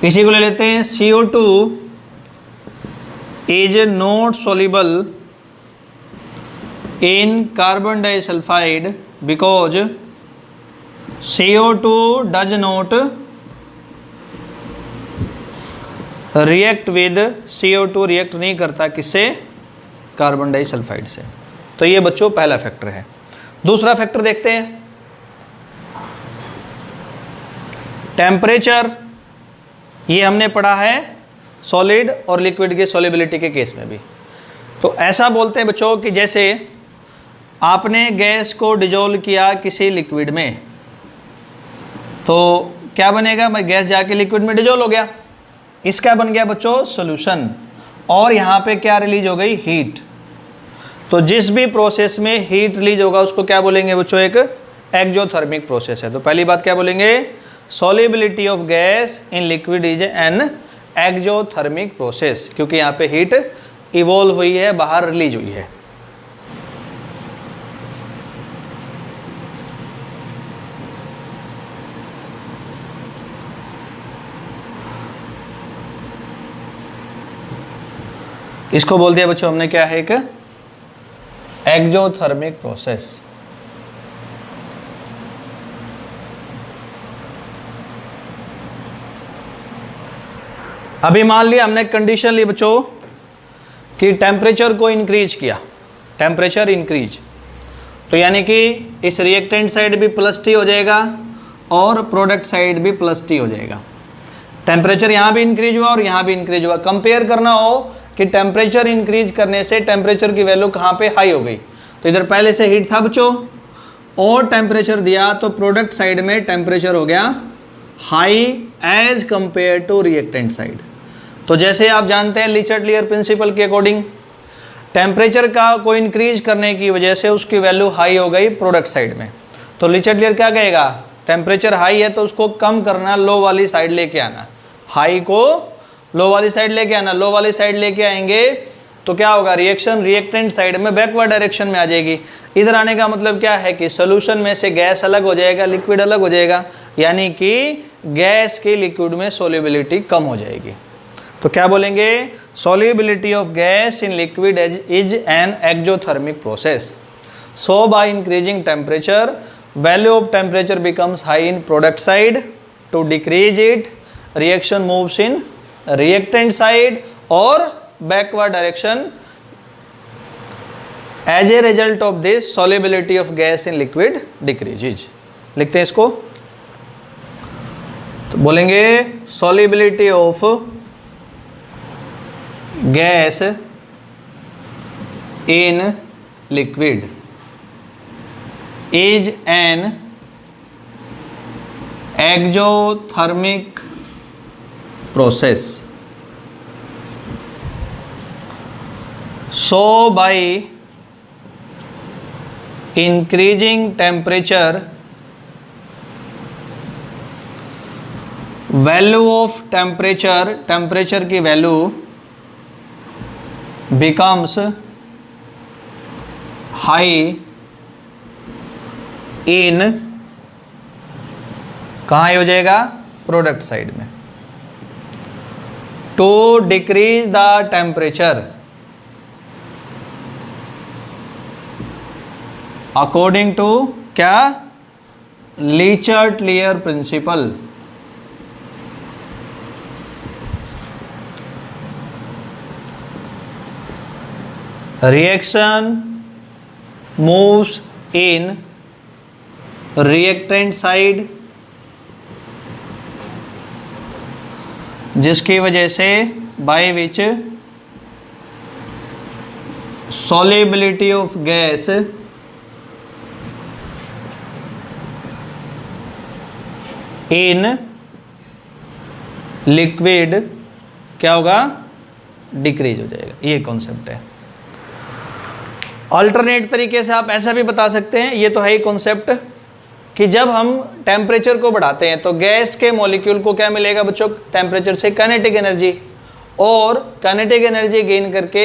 इसी को ले लेते हैं, CO2 is not soluble in carbon disulphide because CO2 does not react with, CO2 react नहीं करता किससे, कार्बन डाइसल्फाइड से। तो ये बच्चों पहला फैक्टर है। दूसरा फैक्टर देखते हैं, टेम्परेचर। ये हमने पढ़ा है सॉलिड और लिक्विड के सॉलिबिलिटी के केस में भी। तो ऐसा बोलते हैं बच्चों कि जैसे आपने गैस को डिजोल्व किया किसी लिक्विड में, तो क्या बनेगा, मैं गैस जाके लिक्विड में डिजोल्व हो गया, इसका बन गया बच्चों सॉल्यूशन, और यहाँ पे क्या रिलीज हो गई, हीट। तो जिस भी प्रोसेस में हीट रिलीज होगा उसको क्या बोलेंगे बच्चों, एक एक्जोथर्मिक प्रोसेस है। तो पहली बात क्या बोलेंगे, solubility of gas in liquid is an exothermic process, क्योंकि यहाँ पे हीट इवॉल्व हुई है, बाहर रिलीज हुई है। इसको बोल दिया बच्चों हमने क्या है, एक एक्जोथर्मिक प्रोसेस। अभी मान लिया हमने कंडीशन ली बच्चों कि टेम्परेचर को इंक्रीज किया, टेम्परेचर इंक्रीज, तो यानी कि इस रिएक्टेंट साइड भी +T हो जाएगा और प्रोडक्ट साइड भी +T हो जाएगा। टेम्परेचर यहाँ भी इंक्रीज हुआ और यहाँ भी इंक्रीज हुआ। कंपेयर करना हो कि टेम्परेचर इंक्रीज करने से टेम्परेचर की वैल्यू कहाँ पे हाई हो गई, तो इधर पहले से हीट था बच्चों और टेम्परेचर दिया, तो प्रोडक्ट साइड में टेम्परेचर हो गया high as compare to reactant side. तो जैसे आप जानते हैं लीचर्ट-लियर प्रिंसिपल के अकॉर्डिंग, टेम्परेचर का को इंक्रीज करने की वजह से उसकी वैल्यू हाई हो गई प्रोडक्ट साइड में। तो लीचर्ट-लियर क्या कहेगा, टेम्परेचर हाई है तो उसको कम करना, लो वाली साइड लेके आना, हाई को लो वाली साइड लेके आना। लो वाली साइड लेके आएंगे तो क्या होगा, रिएक्शन रिएक्टेंट साइड में बैकवर्ड डायरेक्शन में आ जाएगी। इधर आने का मतलब क्या है कि सोल्यूशन में से गैस अलग हो जाएगा, लिक्विड अलग हो जाएगा, यानी कि गैस की लिक्विड में सोल्युबिलिटी कम हो जाएगी। तो क्या बोलेंगे, solubility of gas in liquid is an exothermic process. So by increasing temperature, value of temperature becomes high in product side, to decrease it reaction moves in reactant side और backward direction. As a result of this solubility of gas in liquid decreases. लिखते हैं इसको, तो बोलेंगे solubility of gas in liquid is an exothermic process. So by increasing temperature, value of temperature की value becomes high in, कहाँ हो जाएगा, product side में। To decrease the temperature according to क्या, Le Chatelier principle. reaction moves in reactant side, जिसकी वजह से by which solubility of gas in liquid क्या होगा, डिक्रीज हो जाएगा। ये कॉन्सेप्ट है। अल्टरनेट तरीके से आप ऐसा भी बता सकते हैं, ये तो है ही कॉन्सेप्ट, कि जब हम टेम्परेचर को बढ़ाते हैं तो गैस के मॉलिक्यूल को क्या मिलेगा बच्चों, टेम्परेचर से काइनेटिक एनर्जी, और काइनेटिक एनर्जी गेन करके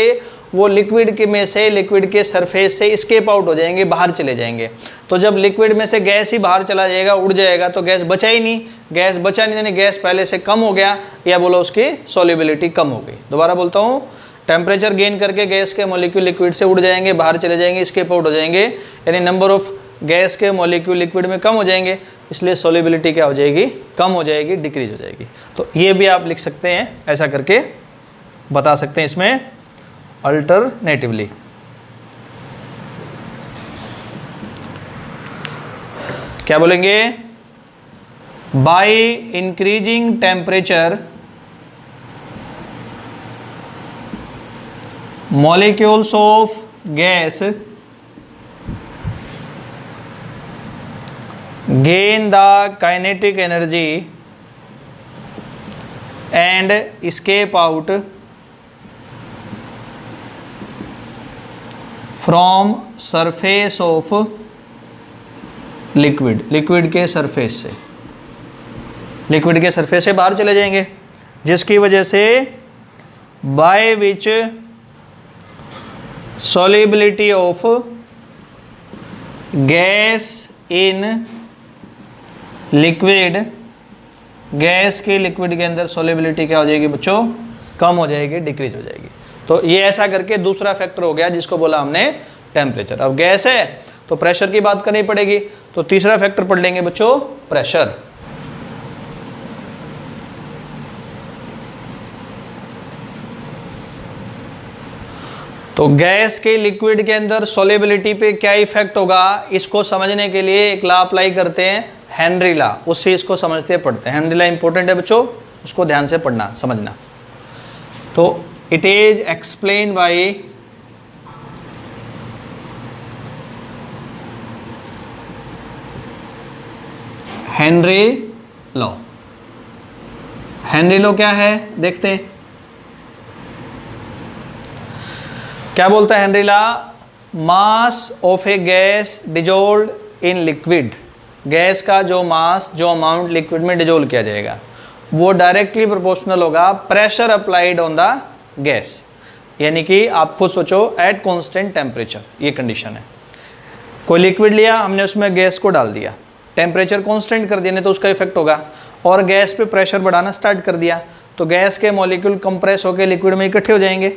वो लिक्विड के में से, लिक्विड के सरफेस से स्केप आउट हो जाएंगे, बाहर चले जाएंगे। तो जब लिक्विड में से गैस ही बाहर चला जाएगा, उड़ जाएगा, तो गैस बचा ही नहीं, गैस बचा नहीं, यानी गैस पहले से कम हो गया, या बोलो उसकी सॉल्युबिलिटी कम हो गई। दोबारा बोलता हूँ, टेम्परेचर गेन करके गैस के मॉलिक्यूल लिक्विड से उड़ जाएंगे, बाहर चले जाएंगे, स्केप आउट हो जाएंगे, यानी नंबर ऑफ गैस के मॉलिक्यूल लिक्विड में कम हो जाएंगे, इसलिए सॉल्युबिलिटी क्या हो जाएगी, कम हो जाएगी, डिक्रीज हो जाएगी। तो ये भी आप लिख सकते हैं, ऐसा करके बता सकते हैं इसमें अल्टरनेटिवली। क्या बोलेंगे, bye increasing temperature molecules of gas gain the kinetic energy and escape out from surface of liquid, liquid के सरफेस से, लिक्विड के सरफेस से बाहर चले जाएंगे, जिसकी वजह से by which solubility of gas in liquid, gas की लिक्विड के अंदर सॉल्युबिलिटी क्या हो जाएगी बच्चों, कम हो जाएगी, डिक्रीज हो जाएगी। तो ये ऐसा करके दूसरा फैक्टर हो गया, जिसको बोला हमने टेम्परेचर। अब गैस है तो प्रेशर की बात करनी पड़ेगी, तो तीसरा फैक्टर पढ़ लेंगे बच्चों, प्रेशर। तो गैस के लिक्विड के अंदर सॉल्युबिलिटी पे क्या इफेक्ट होगा, इसको समझने के लिए एक लॉ अप्लाई करते हैं, हेनरी लॉ, उससे इसको समझते पढ़ते हैं। हेनरी लॉ इंपॉर्टेंट है बच्चों, उसको ध्यान से पढ़ना समझना। तो it is explain by Henry law. Henry law क्या है देखते हैं, क्या बोलता है Henry law, mass of a gas dissolved in liquid, gas का जो मास, जो अमाउंट लिक्विड में डिजोल्व किया जाएगा, वो डायरेक्टली प्रोपोर्शनल होगा pressure applied on the gas. यानी कि आप खुद सोचो, एट कांस्टेंट टेम्परेचर, ये कंडीशन है। कोई लिक्विड लिया हमने, उसमें गैस को डाल दिया, टेम्परेचर कांस्टेंट कर दिया, नहीं तो उसका इफेक्ट होगा, और गैस पे प्रेशर बढ़ाना स्टार्ट कर दिया, तो गैस के मॉलिक्यूल कंप्रेस होकर लिक्विड में इकट्ठे हो जाएंगे,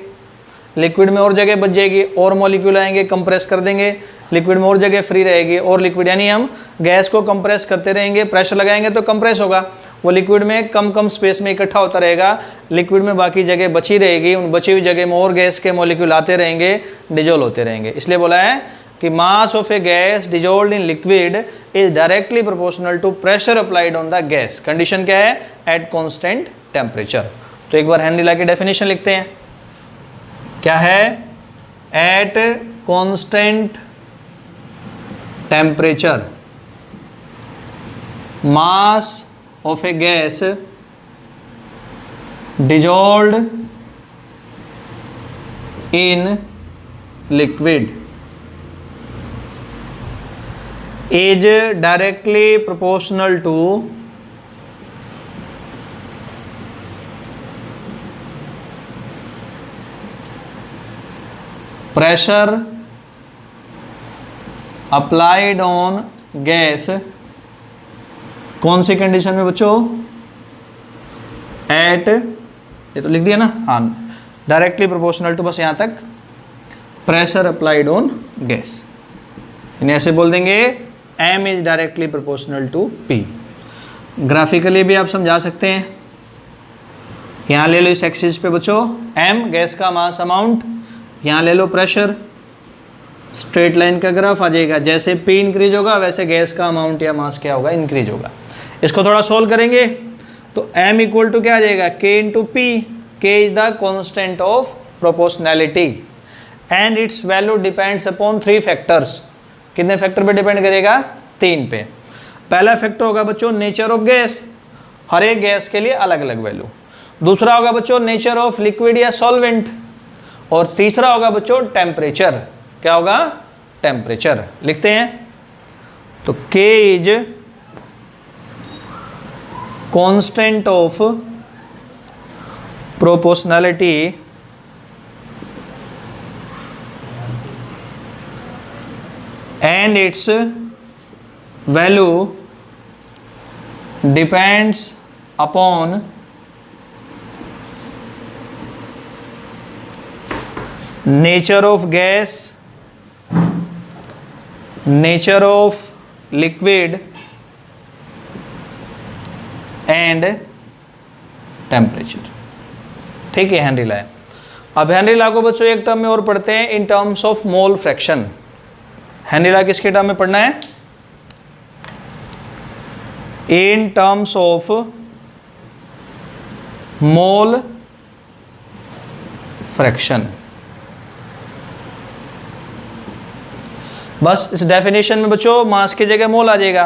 लिक्विड में और जगह बच जाएगी, और मॉलिक्यूल आएंगे, कंप्रेस कर देंगे, लिक्विड में और जगह फ्री रहेगी, और लिक्विड, यानी हम गैस को कंप्रेस करते रहेंगे, प्रेशर लगाएंगे तो कंप्रेस होगा, वो लिक्विड में कम कम स्पेस में इकट्ठा होता रहेगा, लिक्विड में बाकी जगह बची रहेगी, उन बची हुई जगह में और गैस के मॉलिक्यूल आते रहेंगे, डिजोल्व होते रहेंगे। इसलिए बोला है कि mass of a gas dissolved in liquid is directly proportional to pressure applied on the gas. Condition क्या है, एट कांस्टेंट टेम्परेचर। तो एक बार हेनरी लॉ की डेफिनेशन लिखते हैं, क्या है, at constant temperature mass of a gas dissolved in liquid is directly proportional to pressure applied on gas. कौन सी कंडीशन में बच्चों, एट, ये तो लिख दिया ना, हाँ, डायरेक्टली प्रोपोर्शनल टू, बस यहां तक, प्रेशर अप्लाइड ऑन गैस। इन्हें ऐसे बोल देंगे, m is directly proportional to p। Graphically भी आप समझा सकते हैं, यहां ले लो इस एक्सिस पे बच्चों, m गैस का मास अमाउंट, यहाँ ले लो प्रेशर, स्ट्रेट लाइन का ग्राफ आ जाएगा। जैसे P इंक्रीज होगा वैसे गैस का अमाउंट या मास क्या होगा, इंक्रीज होगा। इसको थोड़ा सोल्व करेंगे तो m इक्वल टू क्या आ जाएगा, K into P. K is the constant of proportionality and it's value depends upon 3 factors. कितने फैक्टर पे डिपेंड करेगा, 3 पे। पहला फैक्टर होगा बच्चों नेचर ऑफ गैस, हर एक गैस के लिए अलग अलग वैल्यू। दूसरा होगा बच्चों नेचर ऑफ लिक्विड या सॉल्वेंट, और तीसरा होगा बच्चों टेम्परेचर। क्या होगा, टेम्परेचर। लिखते हैं तो K is constant of proportionality and it's value depends upon nature of gas, nature of liquid and temperature. ठीक है, हेनरी लॉ है। अब हेनरी लॉ को बच्चों एक टर्म में और पढ़ते हैं, in terms of mole fraction. Henry law किसके टर्म में पढ़ना है, in terms of mole fraction. बस इस डेफिनेशन में बच्चों मास की जगह मोल आ जाएगा।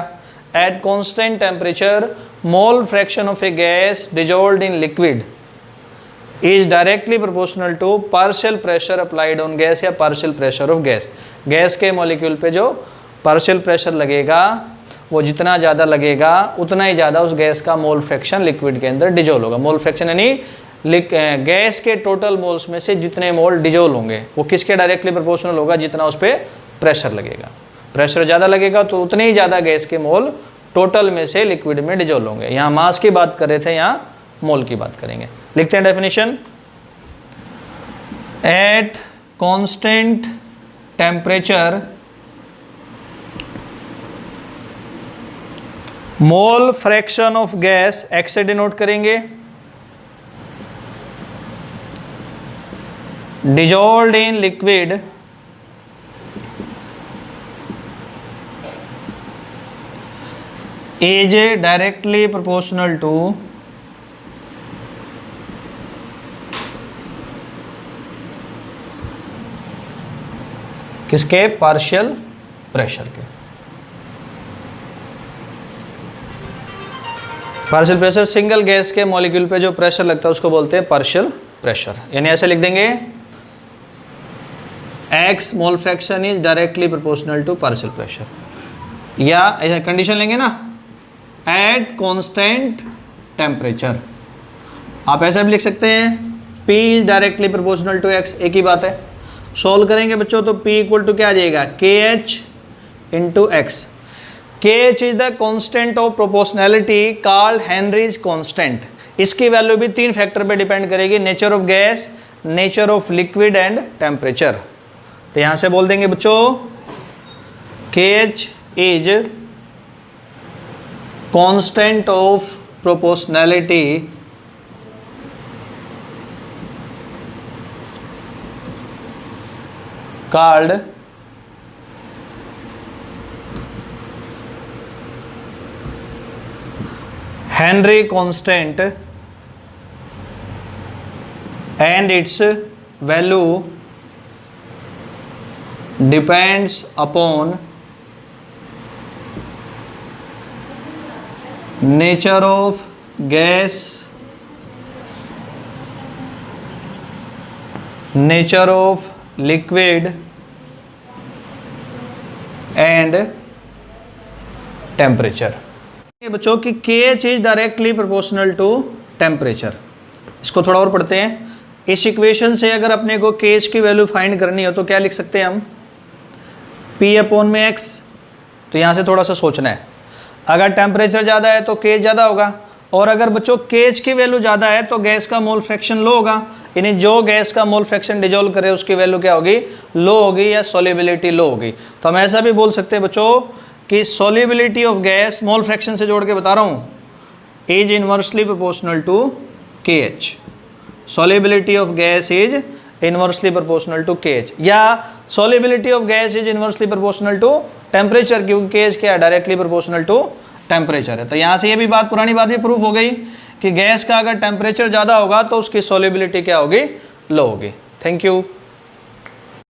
At constant temperature mole fraction of a gas dissolved in liquid is directly proportional to partial pressure applied on gas या partial pressure of gas. Gas के मॉलिक्यूल पे जो पार्शियल प्रेशर लगेगा वो जितना ज़्यादा लगेगा उतना ही ज़्यादा उस गैस का मोल फ्रैक्शन लिक्विड के अंदर डिजोल्व होगा। मोल फ्रैक्शन यानी गैस के टोटल मोल्स में से जितने मोल डिजोल्व होंगे वो किसके डायरेक्टली प्रोपोर्शनल होगा, जितना उस पर प्रेशर लगेगा। प्रेशर ज़्यादा लगेगा तो उतने ही ज़्यादा गैस के मोल टोटल में से लिक्विड में डिजोल्व होंगे। यहाँ मास की बात कर रहे थे, यहाँ मोल की बात करेंगे। लिखते हैं definition, eight constant temperature mole fraction of gas, x से डिनोट करेंगे, dissolved in liquid is directly proportional to किसके, पार्शियल प्रेशर के। पार्शियल प्रेशर सिंगल गैस के मॉलिक्यूल पे जो प्रेशर लगता है उसको बोलते हैं पार्शियल प्रेशर। यानी ऐसे लिख देंगे, x mole fraction is directly proportional to partial pressure, या ऐसा कंडीशन लेंगे ना, एट कांस्टेंट टेम्परेचर। आप ऐसा भी लिख सकते हैं, P is directly proportional to x, एक ही बात है। सॉल्व करेंगे बच्चों तो P इक्वल टू क्या आ जाएगा, KH into x. KH is the constant of proportionality called Henrys constant. इसकी वैल्यू भी 3 फैक्टर पे डिपेंड करेगी, nature of gas, nature of liquid and temperature. तो यहाँ से बोल देंगे बच्चों KH is constant of proportionality called Henry constant and its value depends upon nature of gas, nature of liquid and temperature। ये बच्चों की KH is directly proportional to temperature. इसको थोड़ा और पढ़ते हैं। इस इक्वेशन से अगर अपने को KH की वैल्यू फाइंड करनी हो तो क्या लिख सकते हैं हम, P अपॉन में x। तो यहाँ से थोड़ा सा सोचना है, अगर टेम्परेचर ज़्यादा है तो KH ज़्यादा होगा, और अगर बच्चों KH की वैल्यू ज़्यादा है तो गैस का मोल फ्रैक्शन लो होगा। यानी जो गैस का मोल फ्रैक्शन डिजोल्व करे उसकी वैल्यू क्या होगी, लो होगी, या सॉल्युबिलिटी लो होगी। तो हम ऐसा भी बोल सकते हैं बच्चों कि solubility of gas, mole fraction से जोड़ के बता रहा हूँ, is inversely proportional to KH। Solubility of gas is inversely proportional to KH, या solubility of gas is inversely proportional to temperature, क्योंकि केज क्या है, डायरेक्टली प्रोपोर्शनल टू टेम्परेचर है। तो यहाँ से ये भी बात, पुरानी बात भी प्रूफ हो गई कि गैस का अगर टेम्परेचर ज़्यादा होगा तो उसकी सॉल्युबिलिटी क्या होगी, लो होगी। Thank you.